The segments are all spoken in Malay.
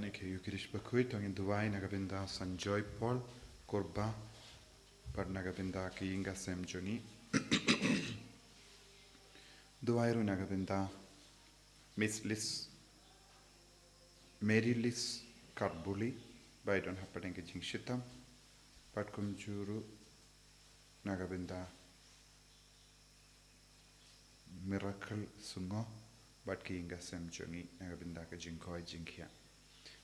Tony ke Yukirish Bakhuid ang Duway nagabinda San Joy Paul Korba par nagabinda ki Inga Sem Jongi Duway ru nagabinda Miss Liz Mary Liz Karbuli by don hapadeng ke jing shitam pat kum juru nagabinda Miracle Sungo but ki Inga Sem Jongi nagabinda ke jing koi jing kia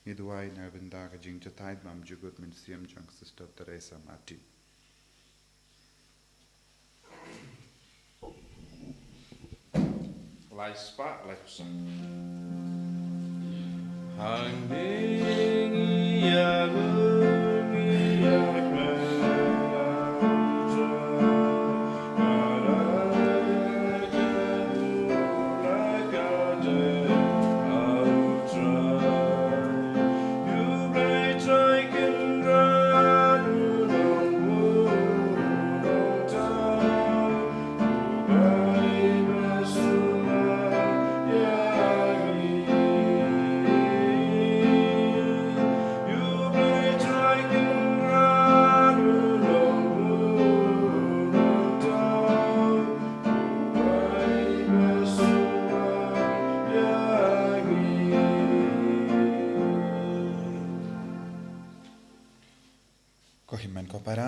ni duway nagabinda ke jing jatay mam jugut min siyam jang sister Teresa Mati Laispa lepsa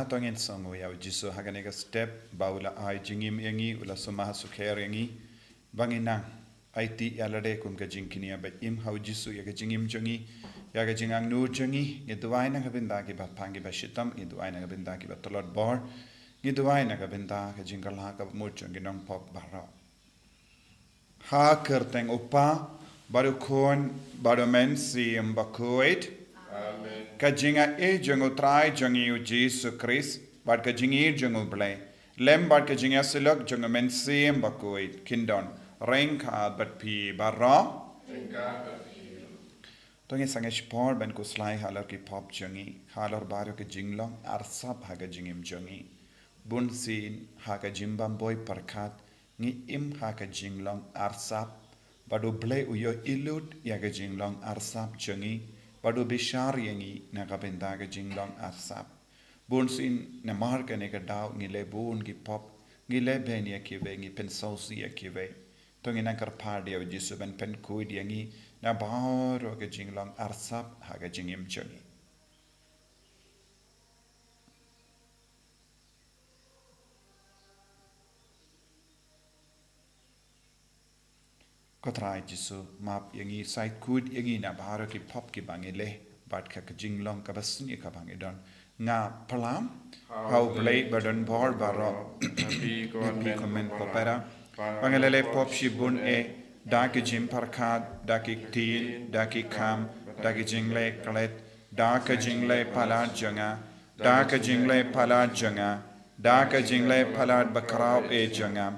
Tongin songo ya jiso haganega step baula ai jingim yangi ula sumaha sukher yangi banginang IT yalade kum ga jingkinia ba im hau jisu ya ga jingim jongi ya ga jingang nu jongi ngiduai na gabinda ki ba pangi ba shitam ngiduai na gabinda ki ba tolot bor ngiduai na gabinda ka jingal ha ka mu jongi nong pop bara ha kerteng upa baru kon baru men si Bakhuid Kajinga jongo try jongi u Jesus Christ, but kajingi jongo blay. Lem but kajinga silok jongo men siem Bakhuid, kindon, renka but pi barra. Tongi sangesh por ben kuslai halar ki pop jongi, halar baro ke jinglong, arsap haga jingim jongi. Bun sin haga jimbam boy parkat, ni im haga jinglong arsap, badu blay uyo ilut yaga jinglong arsap jongi. Padu bishar yangi nagabinda ga jinglong arsap. Bun sin na marka nega daw ngile bun gi pop ngile ben ya kiwe ngi pen sausi ya kiwe. Tongi nangkar pardi ya jisu ben pen kuid yangi na baro ga jinglong arsap haga jingim jongi. Kotrai jisu map yangi side kuid yangi na baro ki pop ki bangile bat ka jinglong ka basni ka bangidon nga palam how blade badon bor baro pi comment popera bangele pop shibun e daki jim parkad daki tin daki kam daki jingle klet daka jingle palad janga daka jingle palad janga daka jingle palad bakrao e janga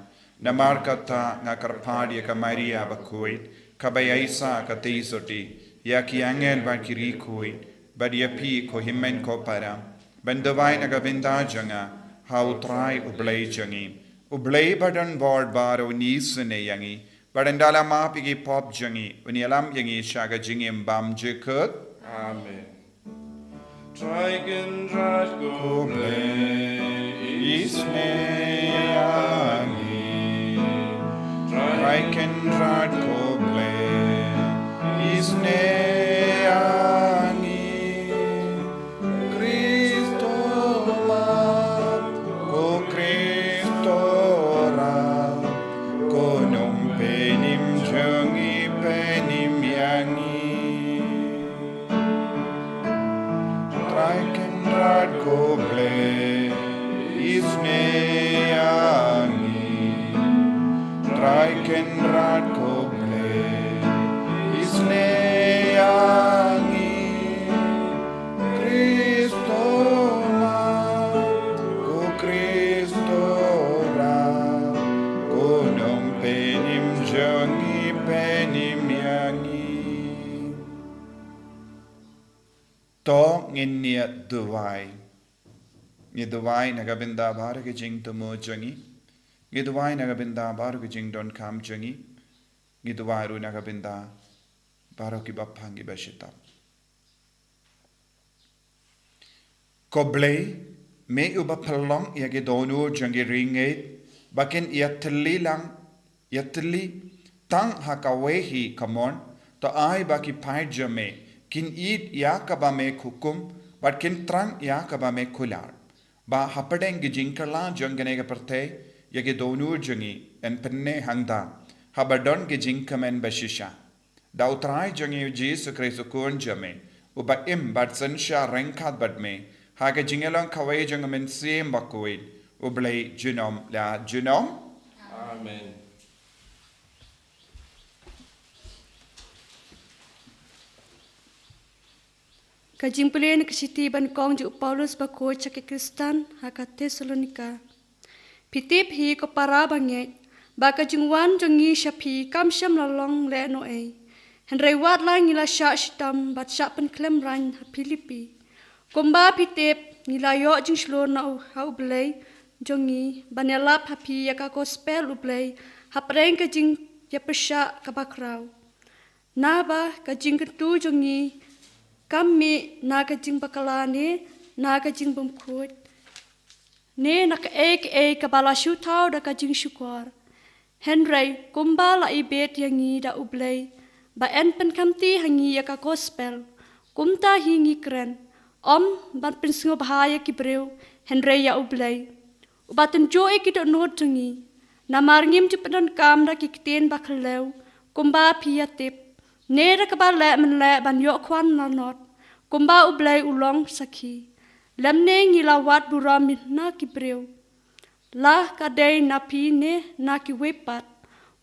Namar kata ngakarpad ya ka Maria Bakhuid kabayaisa ka teisoti ya ki angel ba kiri kuid badia pi ko himmen ko para bandawai nagabinda janga how try ublay jangi ublay badan board baro nisne yangi badandala ma pigi pop jangi unialam yangi shaga jingim bam jekut Amen Try can drat go blay isne yangi I can rad ko blay isne yangi Cristo mat ko Cristo ra ko nong penim jongi penim yangi I can rad ko blay isne yangi Try can rad ko blay isne yangi Cristo mat ko Cristo ra ko nong penim jongi penim yangi to nginia duway ni duway nagabinda bhar ke jing tumo jongi Giduwai nagabinda baru ki jing don kam jongi. Giduwai ru nagabinda baru ki bapangi bashita. ko blei me uba pelong ia ke donu jangi ringet bakin ia teli tang hakawehi kamon to ai baki paijame kin id ya kabame kukum but kin trang ya kabame kular ba hapadeng gijinkala jangane ga perte ia ke donu jangi en penne hangda habadon gijinkamen bashisha da utrai jangi Jesu Kristo kun jame uba im bat sansha renkat badme haga jingelang kawai jangamen siem Bakhuid ublei junom la junom. Amen. Kajing pilihan kesiti ban kong ju Paulus Bakhuid cakap Kristen haka Tesalonika. Pitip hi ko para banget baka jingwan jangi syapi kam syam lalong le noe. Henry wat lang ngila syak shitam bat syak pen klem ran Filipi. Komba pitip ngila yok jing slo na hau blei jongi banyalap hapi yaka gospel ublei hapreng kajing ya persyak kabakrau. Naba kajing ketu jongi kami na kajing bakalane na kajing Bakhuid. Ne nak ek kabala syutau da kajing syukur. Henry kumba la ibet yangi da ublei ba en pen kamti hangi yaka gospel kumta hingi keren om ban pen singo bahaya ki breu Henry ya ublei ubaten joe ki do not jangi na marngim jupadan kam da ki kten bakhaleu kumba pia tip ne da kabala men le ban yo kwan na not kumba ublei ulong sakhi lemne ngilawat buram na ki breu lah kadai napi ne na ki wepat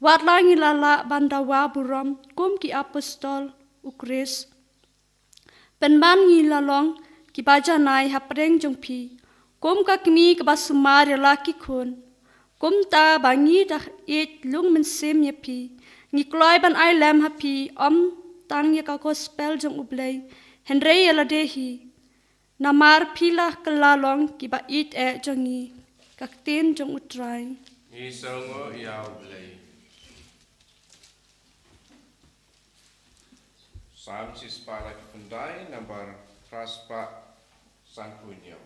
wat langi lala bandawa buram kum ki apostol ukris penban ngi lalong ki baja nai hapreng jongpi kum ka kimi ka basumar la ki khun kum ta bangi da it lung men sem yapi ngi kloi ban ai lem hapi om tang ya ka gospel jong ublei Henry yala dehi namar pila kelalong ki ba it jongi kaktin jong utrai. Ni songo ya ublei. Sam sis palak pendai nambar raspa sang punyo.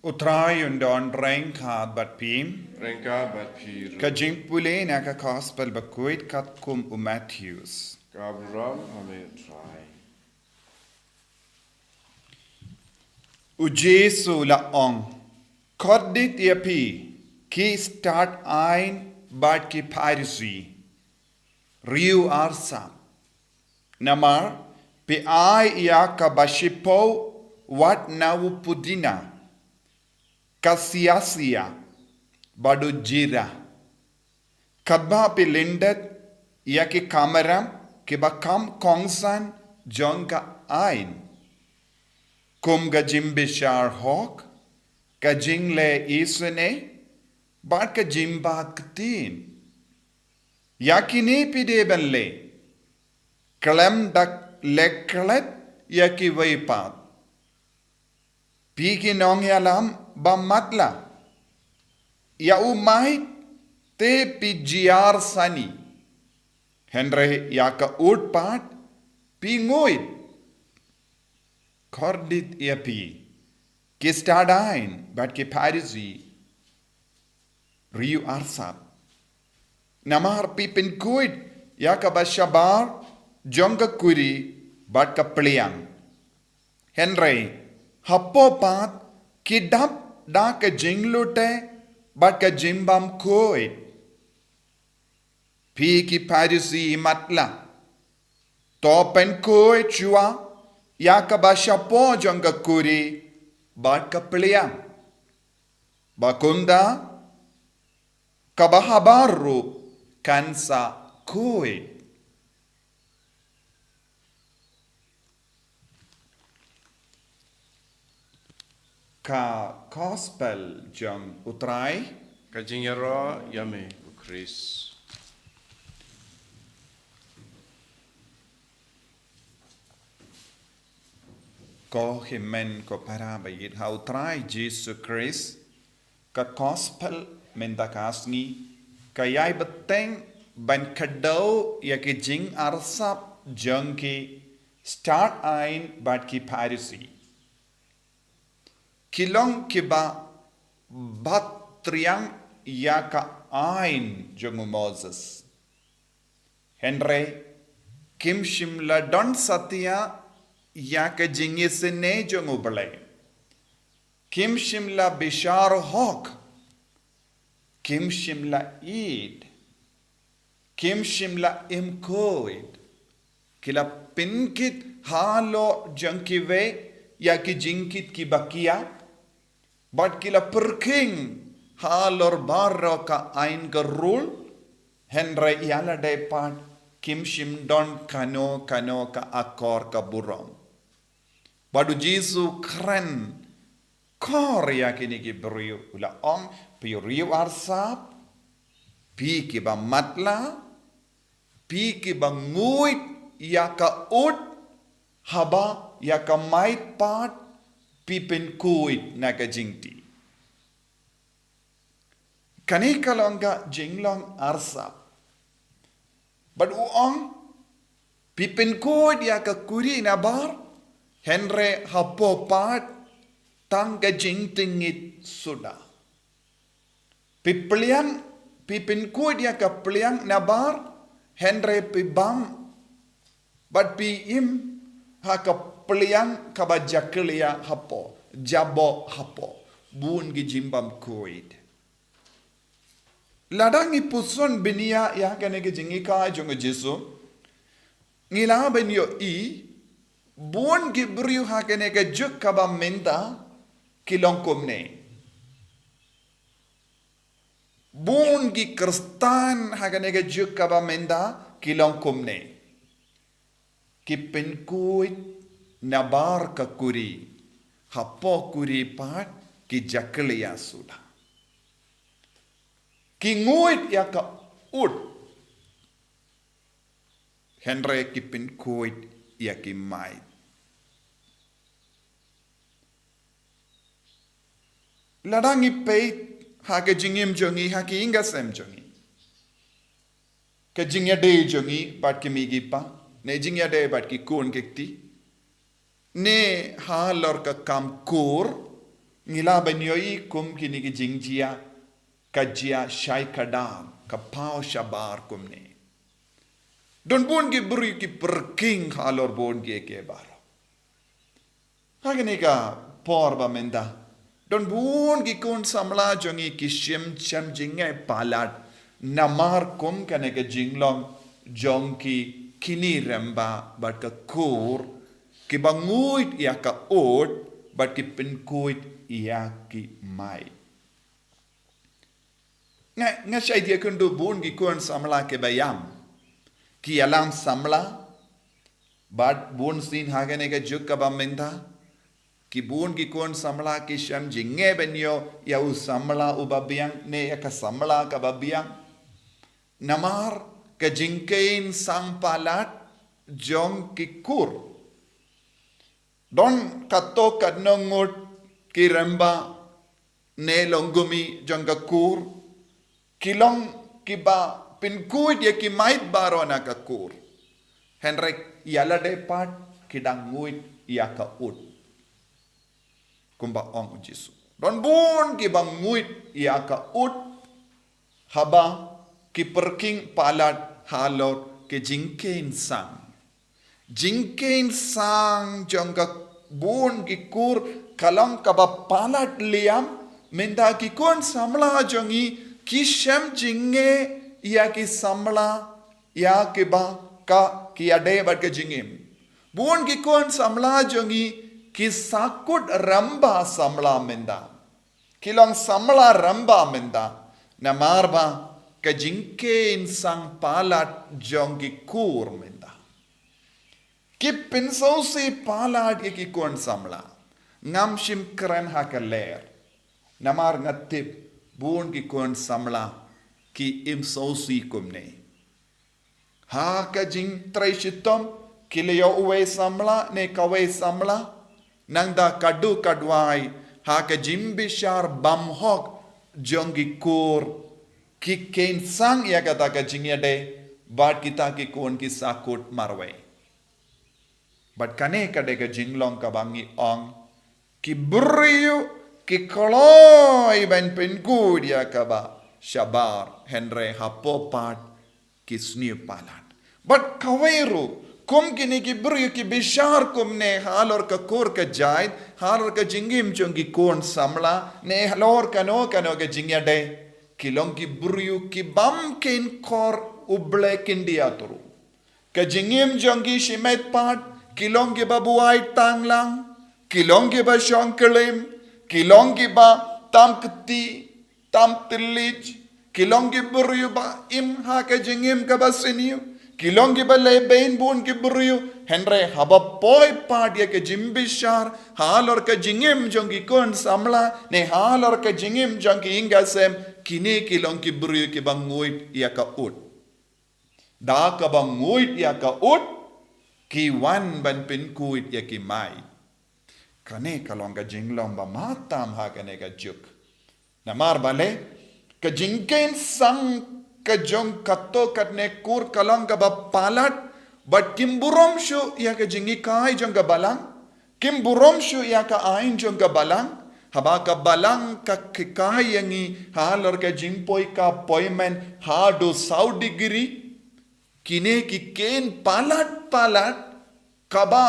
Utrai undon renka bat pim. Renka bat pir. Kajing pule na ka gospel Bakhuid kat kum Matthews. Kabram hame try. Ujesu la ong. Kordit yapi. Ki start ein bad ki piracy. Riu arsa. Namar pi ai ya ka bashipo wat nawu pudina. Kasiasia. Badu jira. Kadba pi lindet ya ki kameram ki bakam kongsan jonga ein. Kum gajim bishar hok. Kajing le isene. Bad ka jimbat ktin. Yakini pide le. Kalem dak leklet yaki vaipat. Piki nong yalam bamatla. Ya umait te pijiar sani. Henry yaka utpat pinguit. Kordit yapi. Kistadain bat ki parisi. Riu arsap. Namar pipin kuit yaka bashabar jonga kuri bat ka pliang. Henry happo pat kidap da ka jinglute bat ka jimbam kuit. Pi ki parisi matla. Topen kuit chua yaka bashapo jonga kuri bat ka pliang. Bakunda kabahabaru kansa kuit. Ka gospel jong utrai Kajing yaro yame Chris. ko himen ko para bayit ha utrai Jesus Christ ka gospel mendakasngi kayai beteng ban kadau ya ki jing arsap jong ki start ein bat ki parisi kilong kiba batriang ya ka ein jong Moses Henry kim shimla don satya ya ka jingisene jong ubale kim shimla bishar hok Kim shimla eid. Kim shimla imkoid. Kila pinkit halo jankive ya ki jinkit ki bakia. But kila perking halor barro ka ain garul. Henry yala depan kim shim don kano ka akor ka burom. Badu Jesu kren kor ya kini ki beriu ula ong. Pi riu arsap, pi ki ba matla, pi ki ba nguit ya ka ut, haba ya ka mait pat, pi pen kuit na ka jingti. Kani kalonga jinglong arsap. But uong, pi pen kuit ya ka kuri na bar, Henry hapo pat, tang ka jingtingit sudah. Pipiliang, pipinkuid ya ka piliang nabar, Henry pibam, but pi im ha ka piliang kabajaklia hapo, jabo hapo, bun gi jimbam kuid. Ladang ipuson binia ya kane gi jingika jongo Jesu, ngila benyo I, bun gi briu ha kane ga juk kabam menda, kilong kumne. Bun gi kristan haganega juk kaba menda kilong kumne. Kipin kuit nabar ka kuri. Hapo kuri pat ki jakliya suda. Ki nguit ya ka ut. Henry kipin kuit ya ki mai. Ladangi peit hake jingim jongi hake ingasem jongi. Ke jingya de jongi bat ki migi pa. Ne jingya de bat ki kun kekti. Ne ha lor ka kam kur. Ngila banyoi kum kini ki jingjia. Kajia shai kadam. Ka pao shabar kumne. Don bon ki buri ki perking halor bon ki baro. Hagani ka por ba menda. Don bon ki kun samla jongi ki shim cham jingai palat namar kum kane ka jinglong jong ki kini remba bat ka kur ki banguit ya ka ot bat ki penkuit ya ki mai. Nga syai dia kundu bon ki kun samla ke bayam. Ki alam samla bat bon sin hagane ka juk ka ba menda. Ki bun ki kon samla ki sham jinge benyo ya u samla u babiang ne ya ka samla ka babiang namar ka jingkein sang palat jong ki kur don kato kadnongut ki remba ne longgumi jong ka kur kilong ki ba pinkuit ya ki mait baro na ka kur henrek yala de pat kidanguit ya ka ut kumba ong Jesu. Don bun ki banguit ia ka ut haba ki perking palat halor ke jingkein sang. Jingkein sang jongka bun ki kur kalang ka ba palat liam menda ki kon samla jongi ki shem jinge ia ki samla ia ki ba ka ki ade bat ke jingim. Bun ki kon samla jongi ki sakut ramba samla menda. Kilong samla ramba menda. Na marba ka jingkein sang palat jong ki kur menda. Ki pinsausi palat ki kon samla. Ngam shim kren haka ler. Namar ngatip bun ki kon samla ki imsausi kumne. Haka jing trai shitom kileo uwe samla ne kawe samla. Nangda kadu kadwai haka jimbishar bamhok jongi kur ki ken sang ya kata ka jingyade bat kita ki kon ki sakut marwe bat kane kade ka jinglong ka bangi ong ki briyu ki koloi ben pengud ya ka ba shabar henre hapopat ki sniu palat bat kaweru kum kini ki beri ki bishar kum ne halor ka kur ka jaid halor ka jingim chongi kon samla ne halor kano ka jingya de kilong ki beri ki bam ken kor uble kindia turu ka jingim jongi shimet pat kilong ki babuai tanglang kilong ki ba shonkelim kilong ki ba tam kti tam tilij kilong ki beri ba im ha ka jingim ka basiniu kilong ki bale bain bun ki buriu henre haba poi part ya ke jimbishar halor ka jingim jongi kon samla ne halor ka jingim jongi ingasem kini kilong ki buriu ki banguit ya ka ut da ka banguit ya ka ut ki wan ban pin kuit ya ki mai kane kalong ka jinglong ba matam ha kane ka juk namar bale ka jingken sang ka jong kato katne kur kalang ka ba palat but kimburom shu ya ka jingi kai jong ka balang kimburom shu ya ka ain jong ka balang haba ka balang ka kai yangi halor ka jimpoi ka poimen ha do 100 degree kine ki ken palat kaba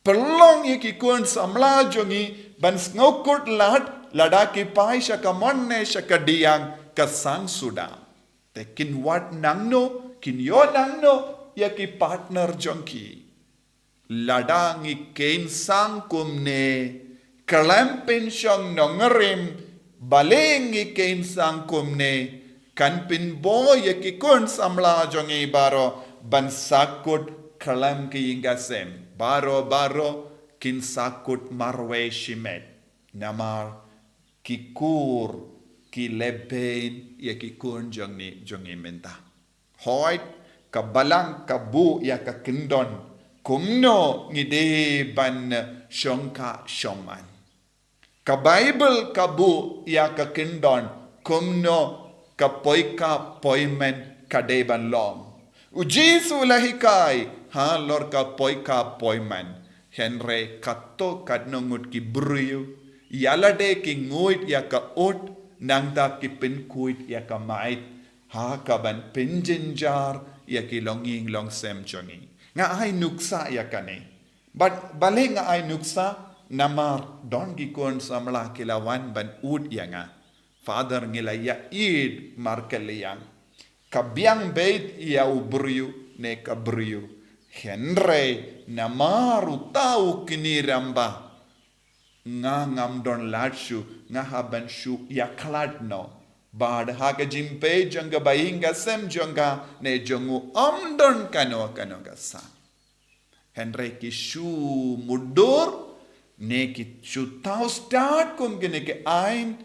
perlong ye ki kon samla jongi ban snokut lat lada ki pai shaka monne shaka diang ka sang suda te kin wat nangno kin yo nangno ya ki partner jonki ladangi ken sang kumne kalampen shong nongerim balengi ken sang kumne kan pin boy ya ki kon samla jongi baro ban sakut kalam ki ingasem baro kin sakut marwe shimet namar ki kur ki lebein ya ki kun jongi menta hoit ka balang ka bu ya ka kindon kumno ngide ban shongka shoman ka bible ka bu ya ka kindon kumno ka poika poimen ka de ban lom ujisu lahikai ha lor ka poika poimen henre katto kadnongut ki briu yalade ki ngoit ya ka ot nangda ki pinkuit ya ka mait ha ka ban pinjinjar ia ki longing long sem jongi. Nga ai nuksa ia kane. But balik nga ai nuksa namar don gi kon samla kilawan ban ud ia nga. Father ngila ia id markel yang. Kabiang beit ia ubriu ne kabriu. Henry namaru tau kini ramba. Nga ngam don latshu nga haban shu ia kladno. Bad haga jimpe jonga bainga sem jonga ne jongu omdon kano gasa. Henry ki shu mudur ne ki shu tau start kum gene ke ain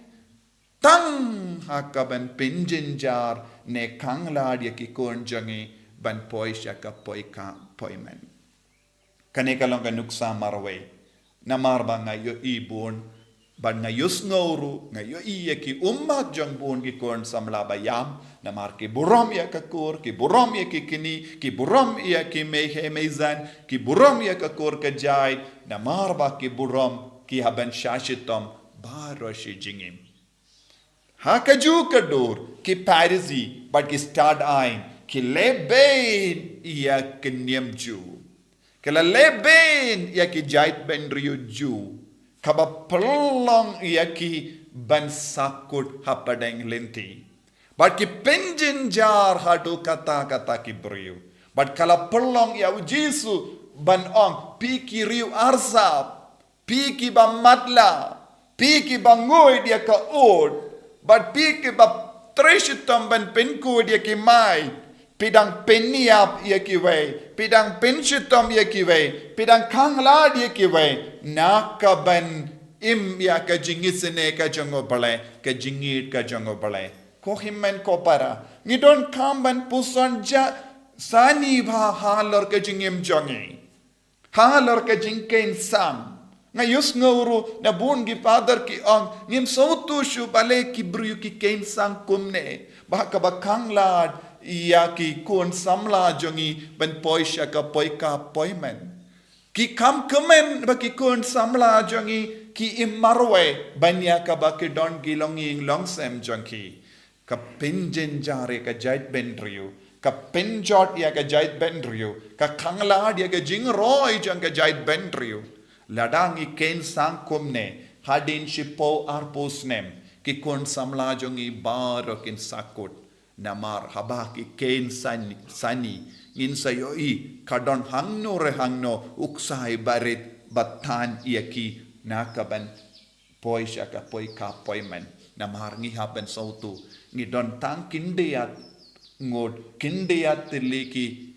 tang hakaban pinjinjar ne kanglad ya ki kon jongi ban poisha ka poika poimen. Kane kalong nuksa marwe namar ba nga yo ibon ban nga yus ngoro nga yo iya ki ummat jong bon ki kon samla bayam namar ki buram ya ka kor ki buram ya ki kini ki buram ya ki mehe meizan ki buram ya ka kor ka jai namar ba ki buram ki haban shashitam baroshi jingim ha ka ju ka dor ki parisi but ki start ain ki leben ya kenyam ju kala leben ya ki jait ben rio ju kaba pelong ia ki ban sakut hapadeng lenti. But ki penjin jar hadu kata ki beriu. But kala pelong ia ujisu ban ong pi ki riu arsap. Pi ki ba matla. Pi ki ba ngoi dia ka od. But pi ki ba treshitam ban penku dia ki mai. Pidang peniap ia ki wei. Pidang penshitam ia ki wei. Pidang kangla dia ki wei. Nakaban im ya ka jingisene ka jango bale. Ka jingit ka jango bale. Ko himmen ko para. Ni don kamban pusan ja sani ba halor ka jingim jongi. Halor ka jingkain sam. Ngayus nguru na bun gi father ki ang. Ngim sautu shu bale ki bru ki kain sang kumne. Baka ba kanglad. Ia ki kun samla jongi ben poisha ka poika poimen. Ki kam kemen ba ki kun samla jongi ki imarwe banya ka ba ki don gilonging longsem jongi. Ka pinjin jare ka jait ben riu. Ka pinjot ia ka jait ben riu. Ka kangla dia ka jing roy jang ka jait ben riu. Ladang i ken sang kumne hadin shipo arpusnem ki kun samla jongi baro kin sakut. Namar habaki kain sani ngin sayoi kadon hangno rehangno uksai barit batan iaki nakaban poisha ka poika poimen namar ngi haben sautu ngi don tang kindiat ngod kindiat tiliki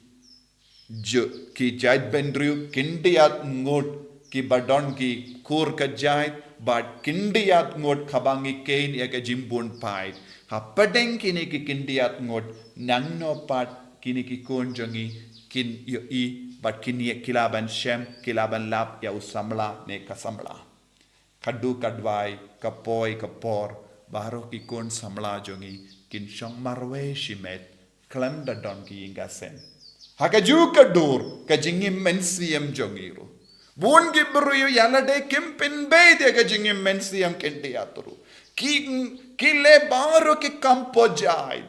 jo ki jait bendriu kindiat ngod ki badon ki kur ka jait bad kindiat ngod khabangi kain iaka jimbun pai hapadeng kini ki kindiat ngot nangno pat kini ki konjongi kin yo I bat kini kilaban shem kilaban lap ya usamla ne kasamla kadu kadwai kapoi kapor baro ki kon samla jongi kin shong marwe shimet klanda don ki ingasen hakaju kadur kajingim mensiem jongiru bun ki bru yalade kimpin be de kajingim mensiem kindiatru Kile baro ki kampo jai.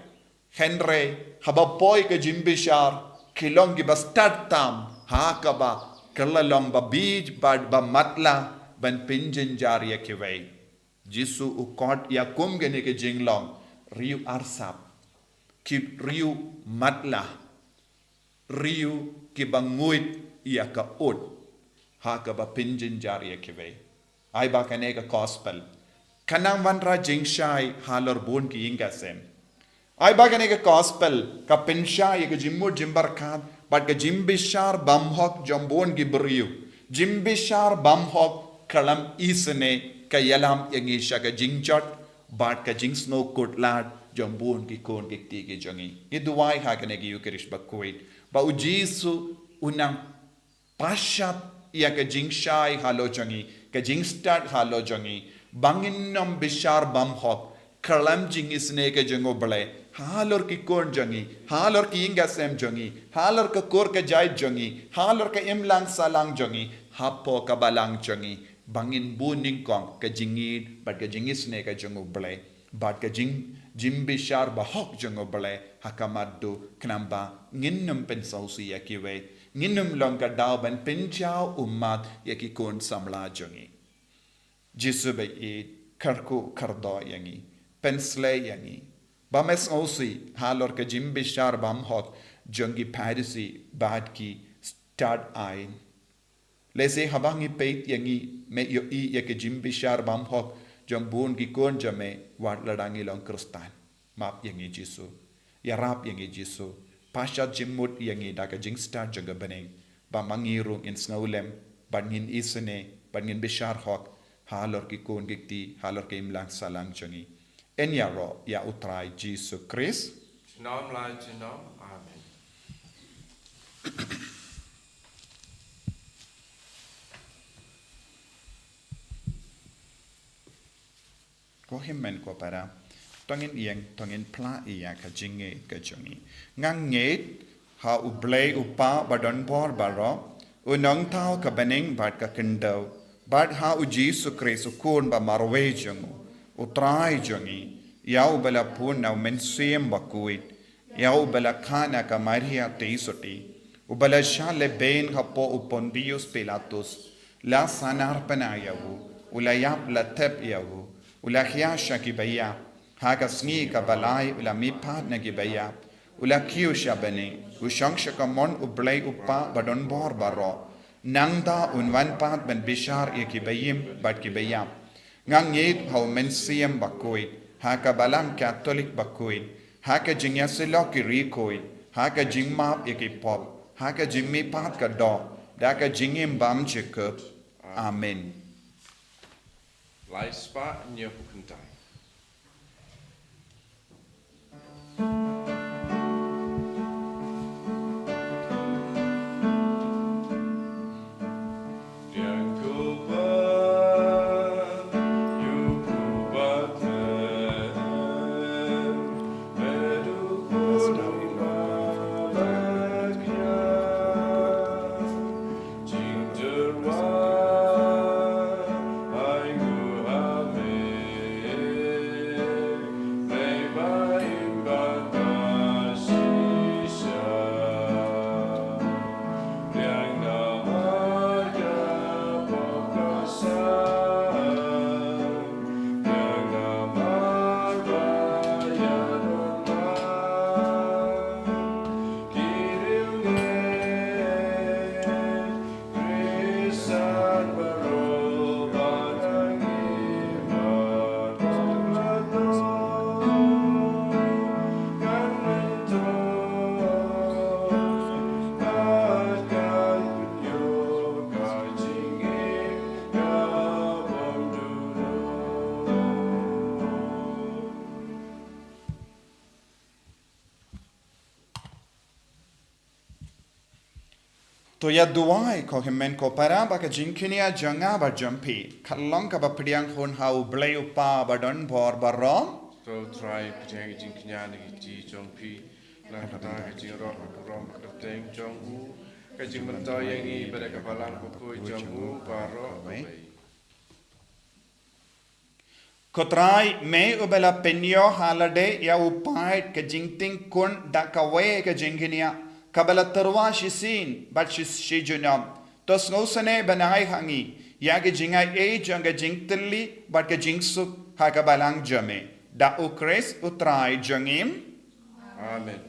Henry habapoi ke jimbishar kilongi ba start tam hakaba kalalong ba bij bad ba matla ban pinjin jariya ki wei. Jisu ukot ya kum gene ke jinglong riu arsap ki riu matla riu ki banguit ya ka ud hakaba pinjin jariya ki wei. Ai ba kane ka gospel. Kanang wanra jingshai halor bon ki ingasem. Ay bagane ka gospel ka penshai ka jimmo jimbar kad but ka jimbishar bamhok jambon ki beriu. Jimbishar bamhok kalam isne ka yalam yangisha ka jingjot but ka jingsno kotlad jambon ki kon ki ti ki jongi. Iduwai ha kane ki Eucharist Bakhuid. Ba ujisu unang pashat ya ka jingshai halo jongi ka jingstat halo jongi. Bangin nom bishar bam hok kalam jingis ne ke jango bale halor ki kon jangi halor ki inga sem jangi halor ka kor ka jai jangi halor ka imlang salang jangi hapo ka balang jangi bangin buning kong ka jingid but ka jingis ne ka jango bale Bad ka jim bishar bahok jango bale hakamado knamba nginnum pensausi yakiwe nginnum longa dauban penchao umat yakikon samla jangi. Jisube e karko kardo yangi pensle yangi. Bames ausi halor ka jim bishar bam hok jangi parisi bad ki stad ain. Lese habangi peit yangi me yo I yake jim bishar bam hok jambun ki kon jame wat ladangi long kristan map yangi jisu yarap yangi jisu pasha jimmut yangi daga jingsta jaga beneng ba mangirung in snaulem bangin isene bangin bishar hok halor ki kon gikti halor ke imlang salang jangi en yaro ya utrai jisu Christ Nom lai nom. Amen. ko himmen ko para tongin ieng tongin pla iya ka jinge ka jongi ngang nget ha u blay upa badon bor baro u nong tao ka beneng bat ka kendo bat ha u jisu Christ kon ba marwe jongu u trai jongi yau bala pun na men siem Bakhuid yau bala khana ka maria teisoti u bala shale ben ha po u Pontius Pilatus la sanar panayawu u la yap la tep yawu Ula hiasha kibaya, haga Sngi kabalai ula mipat na kibaya, ula kiusha bene, ushangsha kamon ublay upa badon bor baro, nangda unwan pat ben bishar ya kibayim bad kibaya, ngang yed hau mensiem Bakhuid, haka balang Catholic Bakhuid, haka jingyasilo kirikoid, haka jingmap ya kipop, haka jingmi pat ka do, daka jingim bam chikup. Amen. Lai spa nyo kuntai. To ya duai ko himmen ko para ba ka jinkinia janga ba jampi kallong ka ba priang hon hau blay upa ba don bor barom To try putting jing knya ni ji jong pi la kata ka jing ro ka rom ka teng jong u ka jing mata yang ni pada ka balang ko ko jong u baro. Kotrai me ubela penyo halade ya upai ka jingting kun da ka we ka jinkinia kabala terwa shisin bat shi junam tos ngosane banai hangi ya ke jingai e janga jingtli bat ka jingsu ha ka balang jame da ukres utrai jangim Amen.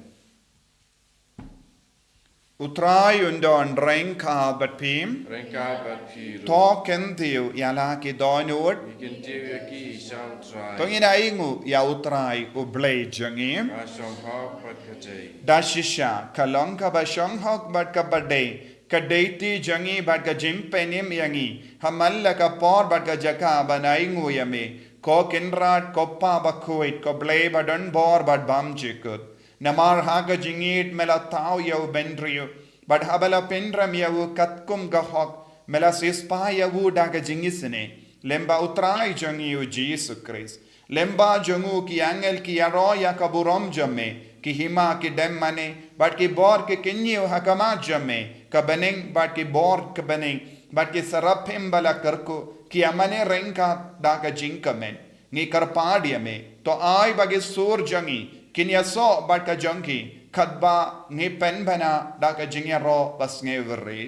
utrai undon renka bat pim Rengka bat pi to kentiu yala ki donut ikin tiu ki sang try. tongina ingu ya utrai ublay jangim Asong hok pat ka jay. dashisha kalongka ba shanghok bat ka bade kadeti jangi bat ka jimpenim yangi hamalla ka por bat ka jaka banaingu yame ko kinrat ko pa Bakhuid ko blay badon bor bat bam jikut namar haga jingit mela tau yau bendriu bad habala pendram yau katkum gahok mela sispa yau daga jingisne lemba utrai jangi u Jesus Christ lemba jangu ki angel ki aro ya kaburom jamme ki hima ki demmane bad ki bor ki kinyu hakama jamme ka beneng bad ki bor ka beneng bad ki sarapim bala karko ki amane renka daga jinkamen ngi karpadia me to ai bagi sur jangi kinya so bat ka jangki khatba ngi pen bana da ka jingya ro bas nge verre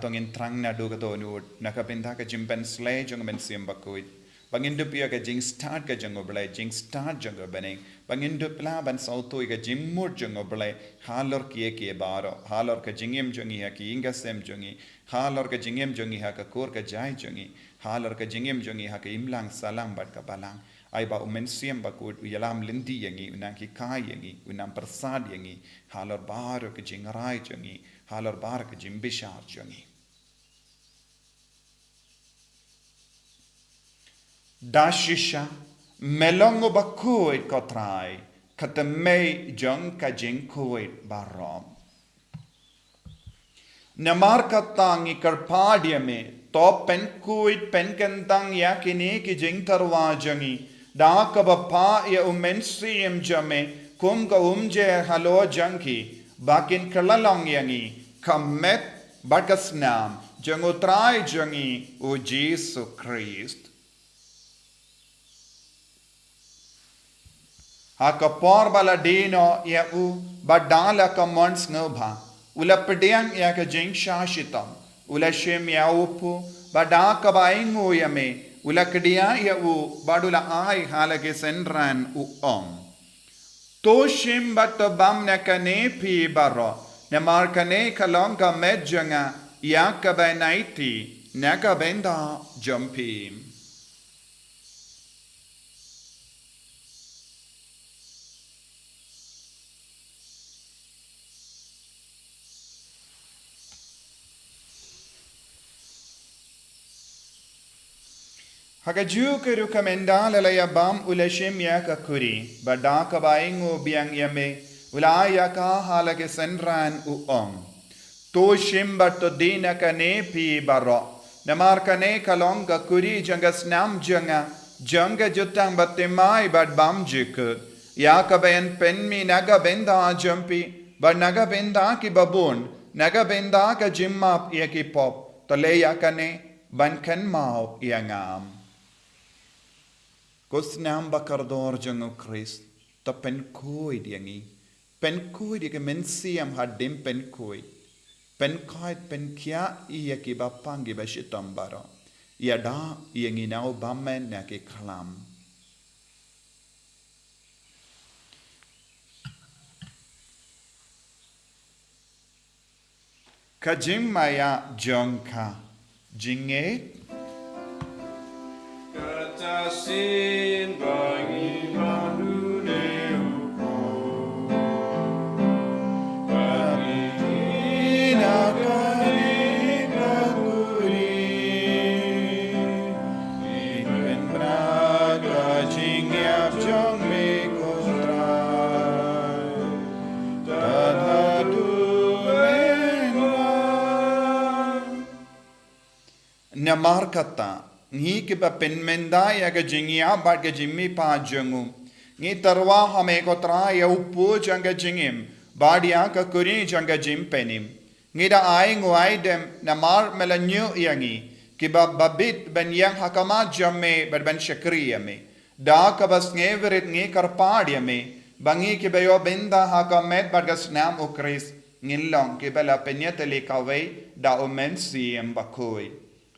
tong in trang na do to nu nakapinta ka jimpen slay jong men sim Bakhuid bangin dupia ka jing start ka jong oblay jing start jong obening bangin dupla ban sauto ka jimmur jong oblay halor kie baro halor ka jingem jongi ha ki inga sem jongi halor ka jingem jongi ha ka kor ka jai jongi halor ka jingem jongi ha ka imlang salang bat ka balang ai ba umen sim Bakhuid uyalam lindi yangi unang ki kai yangi unam persad yangi halor baro ka jingrai jongi halor bar ka jimbishar jongi Dashisha melongo Bakhuid kotrai katamei jong ka jingkuid barom namar katangi karpadia me to penkuid penkentang yakini ki jing tarwa jangi da ka bapa ya umensiam jame kum ka umje halo janki bakin kalalong yangi kamet bakasnam jangutrai jangi o Jesus Christ haka por bala dino ya u badala ka mons ngobha ula pediang ya ka jing shashitam ula shem ya upu badaka baingo ya me ula kedia ya u badula ai halage senran u to shem bat bam na kane pi baro na mar kane kalonga medjanga ya ka bainaiti na ka benda jumpim Hagaju ke rukamenda lalaya bam ulashim ya ka kuri bada ka baingo biang yame ulaya ka halage senran to shimba to dina ka ne pi baro namar ka ne kalong ka kuri jangas nam janga jutang batemai bad bam jik ya ka bayan penmi naga benda jumpi bad naga benda ki babun naga benda ka jimmap ya ki pop to le ya ka ne ban kan mau ya ngam Kosnam bakardor jango Christ ta penkuid yangi penkuid ke mensiam hadim penkuid penkia iya ki bapangi bashitam baro yada yangi nau bamen na ke klam kajim maya jongka jinge Katasin bagi manune upo bagi tinakani kakuri ipen braga jingyap jong me kostrai tadhatu menwa namar kata ngi ke ba penmenda ya ga jingia ba ga jimmi pa jangu ngi tarwa hame ko tra ya upu janga jingim ba dia ka kuri janga jim penim ngi da ai ngwai dem namar melanyu yangi ke ba babit ben yang hakama jamme ba ben shakriya me da ka bas ngeverit ngi karpad ya me bangi ke bayo benda ha ka met bargas nam o Chris ngilong ke bela penyetele kawe da o mensi em Bakhuid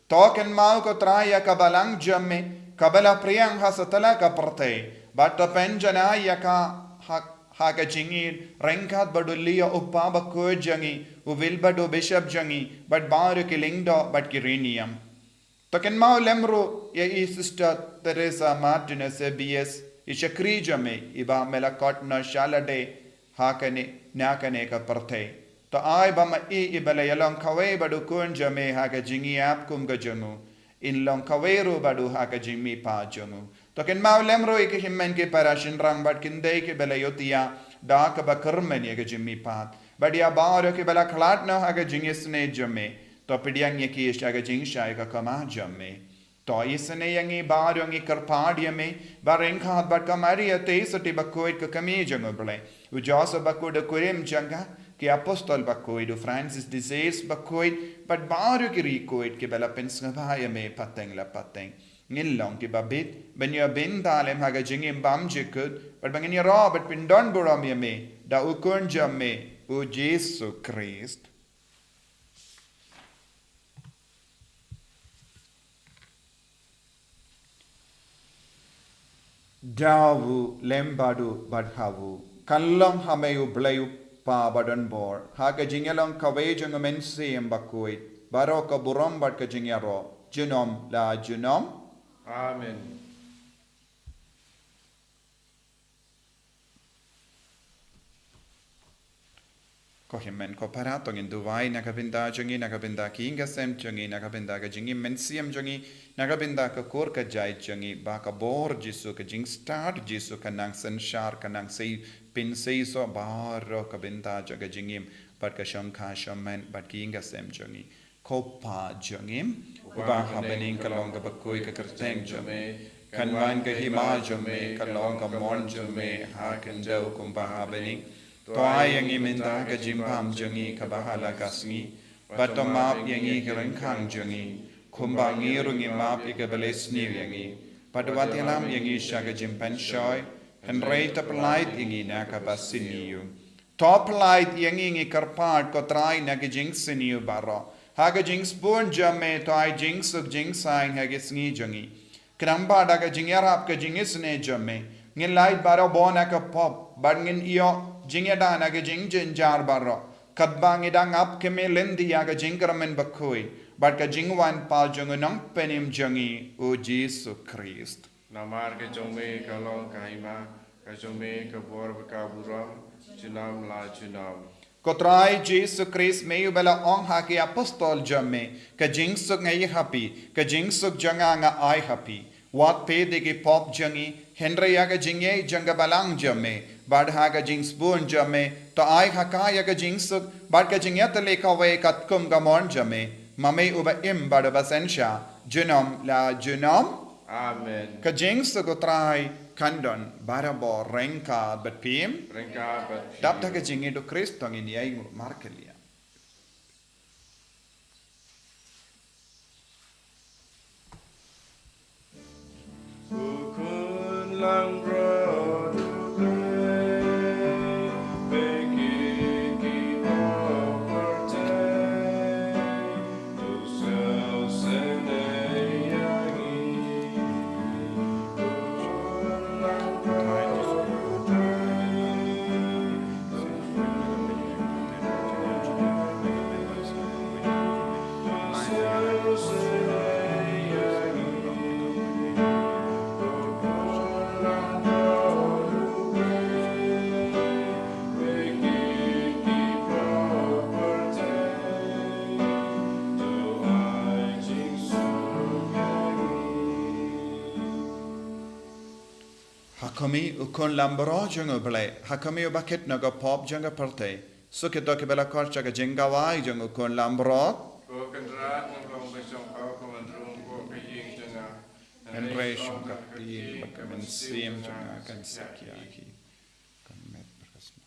token mau ko traya kabalang jamme kabala priang hasatala ka parte batta penjana ya ka haga jingir rengkat badulia uppa Bakhuid jangi u wilbado bishop jangi but baru ke lingdo but kirinium token mau lemro ya i sister Teresa Martinez BS ishakri jame iba melakot na shalade hakane nakane ka parte to ai ba ma ibala yalong kawe badu kun jame haga jingi ap kum ga jangu in long kawe ro badu haga jimi pa jangu to ken mau lemro ke himmen ke parashin rang bat kinde ke bela yotia da ka ba karmen ye ga jimi pa badia bar ke bela khlat na haga jingi sne jame to pidiang ye ki shaga jing shai ka kama jame to isne yangi bar yangi karpadiame barengha bat ka maria te soti Bakhuid ka kami jangu bele u josa Bakhuid kurim janga कि apostol Bakhuid Francis disease Bakhuid but baru ki Recoid ke bela pensngavaya me pateng la pateng ngilong ki babit benyo bin dalem haga jingim bam jikut but bangin ya Robert pindon buram ya me da ukun jamme u Jesu Christ dawu lembadu badhawu kallong hameyu blayu pa badan bor haga jingelong kawe jang mensi em Bakhuid baro ka buram bat ka jingero junom la junom Amen. ko himmen ko paratong in duwai nakabinda jangi nakabinda ki ingasem jangi nakabinda ka jingi mensiam jangi nakabinda ka kor ka jai jangi ba ka bor jisu ka jing start jisu ka nang sanshar ka nang sei pin sei so baro ka binda jaga jingim bat ka shamkha shammen bat ki ingasem jangi ko pa jangim uba habening ka long ka Bakhuid ka kerteng jame kanwan ka hima jame ka long ka mon jame ha kan jau kumba habening toa yangi minda ka jimpam jangi ka bahala ka sngi batomap yangi ka rengkhang jangi kumbangi rungi map ika belesni yangi padwatilam yangi shaga jimpan shoy henrei taplait yangi na ka basiniu top light yangi ngi karpat ko trai na ka jingsiniu baro haga jings born jamme to ai jings of jingsang haga sngi jangi kramba daga jingyarap ka jingisne jamme ngin light baro bona ka pop bangin iyo jingeda na ga jing jar barro kadbang idang up keme lendi ya ga jingramen Bakhuid but ka jingwan pal jung nang penim jangi o Jesu Christ Namar ke jome ka long ka hima ka jome ka bor ka buram junam la junam kotrai Jesu Christ meyu bela ong ha ke apostol jamme ka jingsuk ngai happy ka jingsuk janga nga ai happy wat pe de ke pop jangi henry ya ga jingye janga balang jamme badha ga jings bun jamme to ai haka ya ga jingsuk bad ga jingya tele ka we katkum ga mon jamme mame uba im bad basensha junom la junom Amen. ka jingsuk utrai kandon barabo renka but pim Rengka bat dap ta ga jingye do Kristong ini ai markelia Ukun lang bro Hakami ukon lambro jungo ble hakami ubaket naga pop janga parte suke doke bela korcha ga jenga wai jungo ukon lambro ko kendrat ng long besong kau ko mandrung ko kaying janga Henry shunga pi bakamen sim janga kan sakyaki kan met berkasna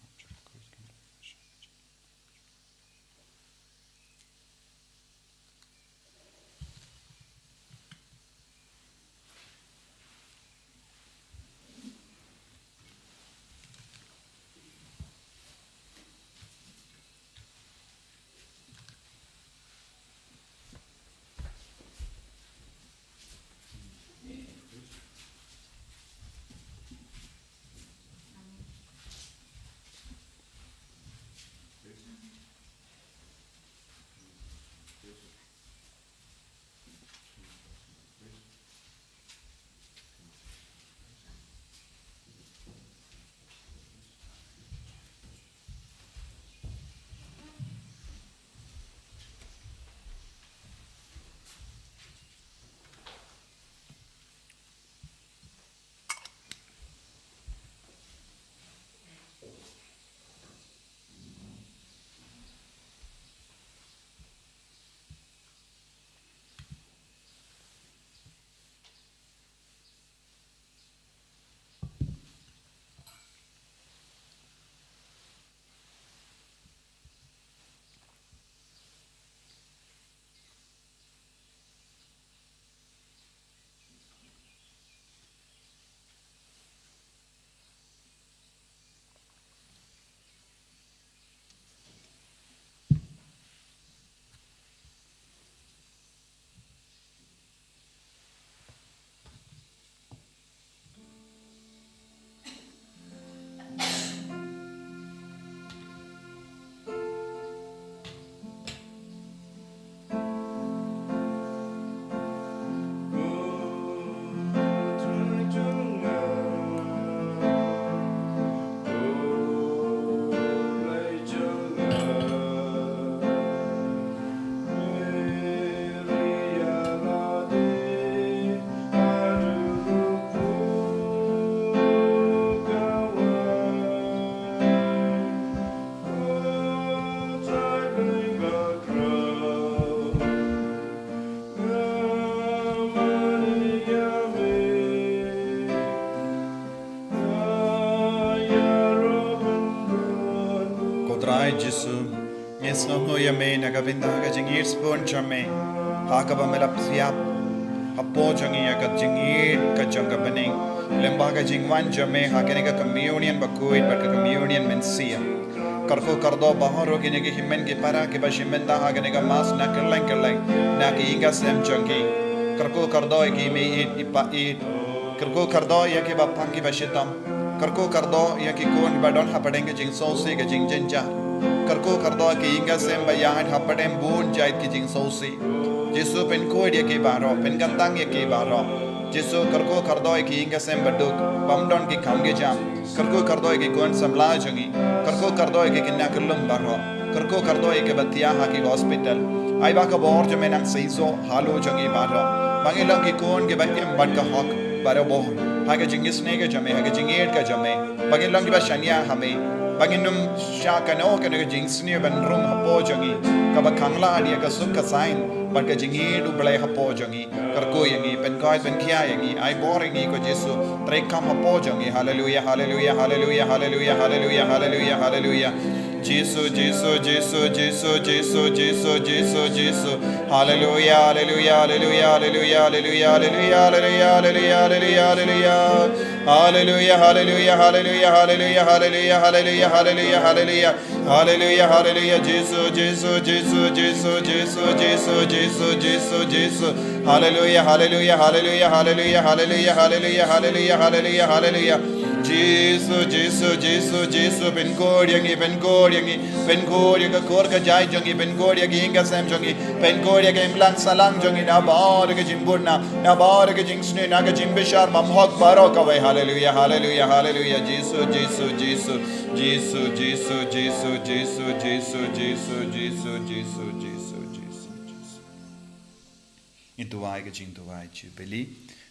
tuai Jesu Nesno yame nagabinda ka jingir spon chame hakaba melap siap hapo jangi ka jingir ka janga bening lemba ka jingwan jame hakene ka communion Bakhuid but ka communion mensia karko kardo baharo gine ki himmen ki para ke bashimenda hakene ka mas na kerleng na ki inga sem jangi karko kardo ki me ipa karko kardo ya ke bapang ki bashitam karko kardo ya ki kon badon hapadenge jing sosi ka jing jenja karko kardo ki inga sem bayan hapadem bun jait ki jing sosi Jesu pen koid ya ki baro pen gantang ya ki baro Jesu karko kardo ki inga sem baduk pamdon ki khamge jam karko kardo ki kon samla jangi karko kardo ki kinna kullum baro karko kardo ki batia ha ki hospital ai ba ka bor jame nang seizo halo jangi baro bangilang ki kon ke batim bad ka hok baro boh haga jingis nega jame haga jingir ka jame bangilang ki ba shania hame banginum shakano kana ka jingsni ban rum hapo jangi ka ba khangla dia ka suk ka sain ban ka jingir du blai hapo jangi karko yangi pen kai pen khia yangi ai boringi ko Jesu tre kam hapo jangi hallelujah hallelujah hallelujah hallelujah hallelujah hallelujah hallelujah Jesus, Jesus, Jesus, Jesus, Jesus, Jesus, Jesus, Jesus. Hallelujah, hallelujah, hallelujah, hallelujah, hallelujah, hallelujah, hallelujah, hallelujah, hallelujah, hallelujah, hallelujah, hallelujah, hallelujah, hallelujah, hallelujah, hallelujah, hallelujah, hallelujah, hallelujah, Jesus, Jesus, Jesus, Jesus, Jesus, Jesus, Jesus, Jesus, Jesus. Hallelujah, hallelujah, hallelujah, hallelujah, hallelujah, hallelujah, hallelujah, hallelujah, hallelujah. Jesus, Jesus, Jesus, Jesus, ben koriangi, ben korianga kor ka jai jangi, ben koriangi inga sam jangi, ben korianga imlang salang jangi, na bar ka jimbuna, na bar ka jingsne, na ka jimbishar mamhok baro kawai, hallelujah, hallelujah, hallelujah, Jesus, Jesus, Jesus, Jesus, Jesus, Jesus, Jesus, Jesus, Jesus, Jesus, Jesus, Jesus, Jesus. Itu ai ka jing tu ai Jubilee,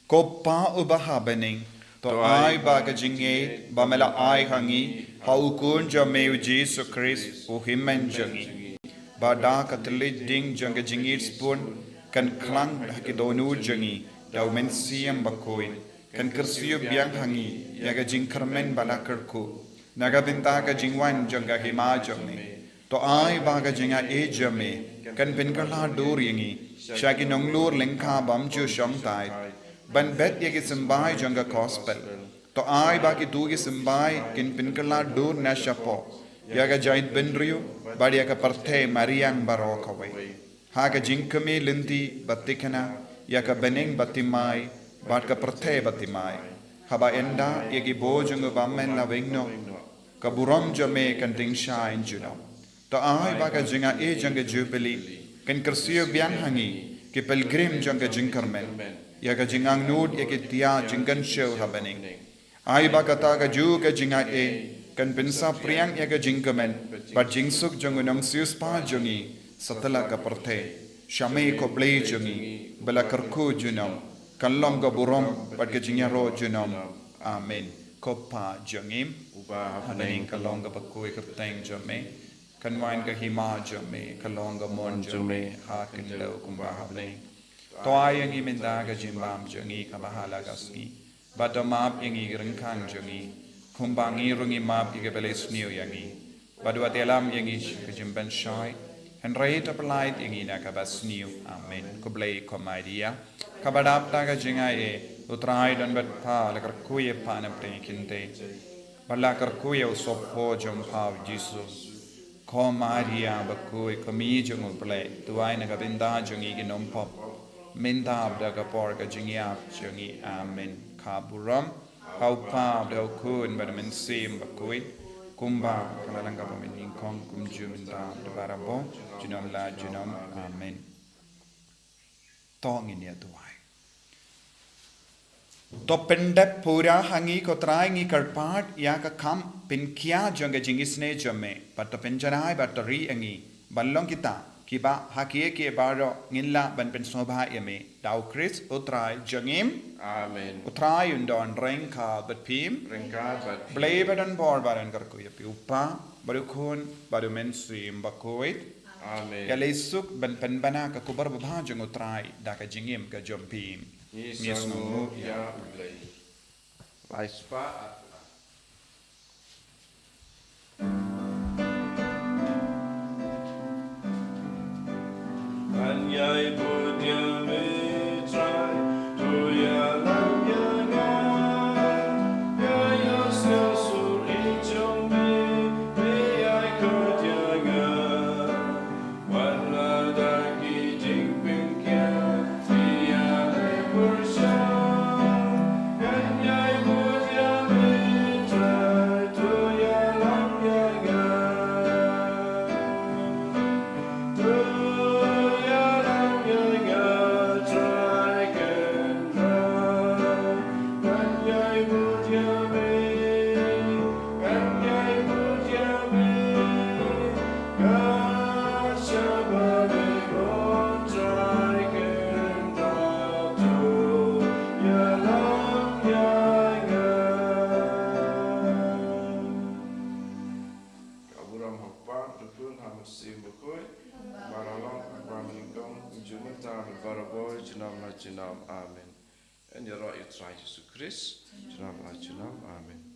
kopa ubaha bening. To ai ba ka jinge ba mela ai hangi haukun jameu Jesus Christ o himmen jangi ba da ka tli ding jang jingir spun kan klang ki donu jangi dau men siam Bakhuid kan kersiu biang hangi ya ka jing karmen bala kerku naga binta ka jingwan janga hima jangi to ai ba ka jinga e jame kan pen kala dur yangi shaki nonglur lengkha bam chu shom tai ban bet ye ki simbai janga gospel to ai ba ki tu ki simbai kin pinkala dur na shapo ya ga jait benriu badi ya ka parthe mariang baro kawai ha ga jinkame linti batikana ya ka beneng batimai bat ka parthe batimai haba enda ye ki bojung bammen la wengno ka buram jame kan ding shine juno to ai ba ka jinga e janga Jubilee kan kersio biang hangi ki pilgrim janga jinkarmen ya ka jingang nud ya ki tia jingan show happening ai ba kata ka ju ka jinga e kan pinsa priang ya ka jingkamen but jingsuk jongunong sius pa jongi satala ka parthe shame ko ble jongi bala karku junam kanlong ka burom but ka jingya ro junam amen ko pa jongim uba happening kalong ka Bakhuid ka teng jome kanwain ka hima jome kalong ka mon jome ha kinlo kumba happening toai yang iminda ka jimbam jangi ka bahala kasni badamap yang irengkang jangi kumbangi rungi map ike beles new yangi badwa telam yang ka jimban shai and right up light yang ina ka bas new amen ko blai ko madia ka badap ta ka jinga e utrai dan bat pa la kar kuye pa na pre kinte bala kar kuye usop ho jom pa Jesus ko maria Bakhuid ko mi jong blai tuai na ka binda jangi ki nom pop Mindab da kapor ka jingiap jangi amen kaburam kaupa da kun ba men sim Bakhuid kumba kalalang ka pamin kong kumju mindab da barabo jinom la jinom amen tong ini tuai to pendap pura hangi ko trai ngi karpat ya ka kam pinkia janga jingisne jame pat to penjanai battery angi ballong kita kiba hakie ke baro ngilla ban pen sobha yame dau Chris utrai jangim amen utrai undon rengka bat pim rengka bat blay badan bor baran karku yapi upa baru khun baru mensim Bakhuid amen ya lesuk ban pen bana ka kubar babha jang utrai da ka jingim ka jompim ni sangu ya ulai laispa Baraboy, Junam La Junam, Amen. And your right, you try Jesus Christ, Junam La Junam, Amen.